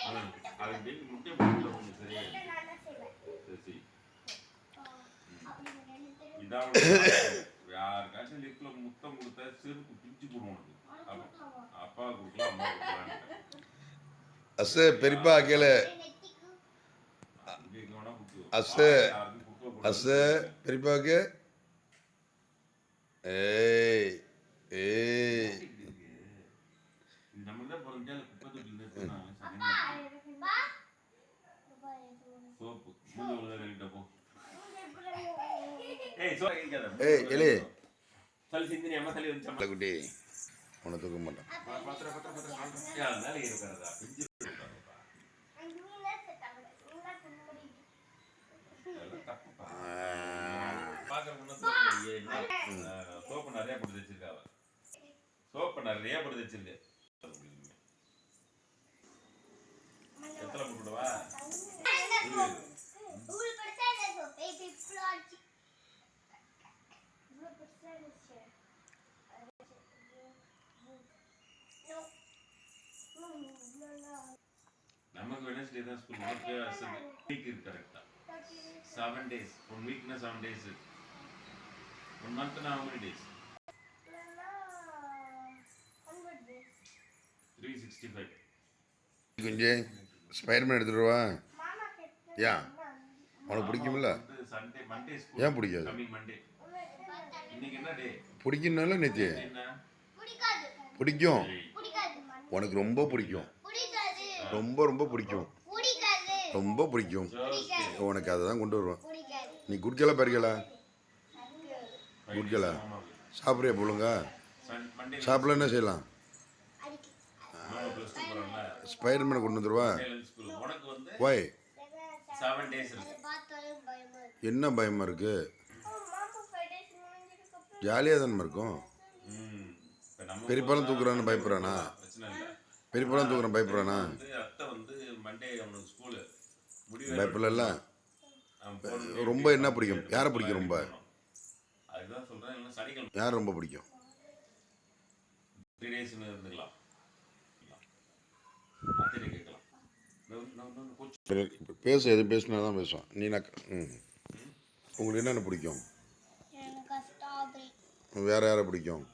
அது டெய்லி முட்டை போட்டு கொஞ்சம் சரியா சரி இதான் யாருக்காச்சும் லிப்ல முத்தம் கொடுத்தா செருப்பு பிஞ்சு போடுவோம் அப்பா கொடுக்கலாம் அம்மா கொடுக்கலாம் அசு பெரியப்பா கேளு அசு அசு பெரியப்பாவுக்கு ஏய் ஏய் நம்ம தான் பிறந்தா குப்பை தொட்டில் சோப்பு மூஞ்சி கழிட்ட போ ஏய் கேளு தலை சிந்தினி அம்மா தலை வந்து குட்டி உன்னை தூக்க மாட்டேன் சோப்பு நிறைய போட்டு வச்சிருக்காவ சோப்பு நிறைய போட்டு வச்சிருக்கு எத்தனை போட்டுவா நமக்கு வெனஸ்டே தான் ஸ்கூல் வீக் இருக்கு கரெக்டா 7 days 1 week na 7 days 1 month na how many days 365 குஞ்சே Spiderman எடுத்துட்டு வா ஏன் உனக்கு பிடிக்கும்ல சண்டே மண்டே ஸ்கூல் ஏன் பிடிக்காது கமிங் மண்டே இன்னைக்கு என்ன டே பிடிக்கும்னால நேத்தி பிடிக்கும் உனக்கு ரொம்ப பிடிக்கும் ரொம்ப ரொம்ப பிடிக்கும் ரொம்ப பிடிக்கும் உனக்கு அதை தான் கொண்டு வருவேன் நீ குடிக்கல பறிக்கல குடிக்கல சாப்பிட்றியா போலுங்க சாப்பிடல என்ன செய்யலாம் ஸ்பைடர்மேனை கொண்டு வந்துடுவா வாய் என்ன பயமா இருக்கு ஜாலியாக தானே இருக்கும் பெரியப்பாலும் தூக்குறான்னு பயப்படுறானா பெரியப்பாலும் தூக்குறான் பயப்படுறானா பயப்படல ரொம்ப என்ன பிடிக்கும் யாரை பிடிக்கும் ரொம்ப யார் ரொம்ப பிடிக்கும் பேச எது பேசினா தான் பேசுவான் நீ உங்களுக்கு என்னென்ன பிடிக்கும் வேற யாரை பிடிக்கும்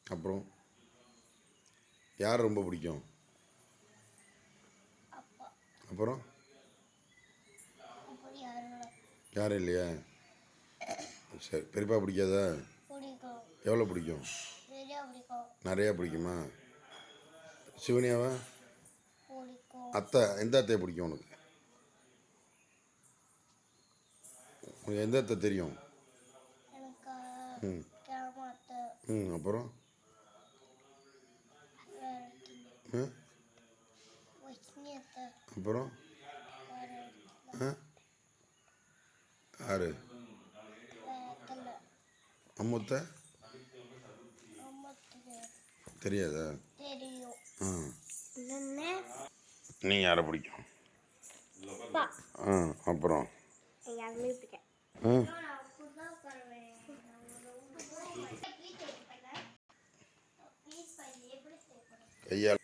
அப்புறம் யார் ரொம்ப பிடிக்கும் அப்புறம் யாரும் இல்லையா சரி பெரியப்பா பிடிக்காதா எவ்வளோ பிடிக்கும் நிறையா பிடிக்குமா சிவனியாவா அத்தை எந்த அத்தையை பிடிக்கும் உனக்கு உனக்கு எந்த அத்தை தெரியும் அப்புறம் அப்புறம் யாரு அம்முத்த தெரியாதா நீ யாரை பிடிக்கும் அப்புறம் கையால்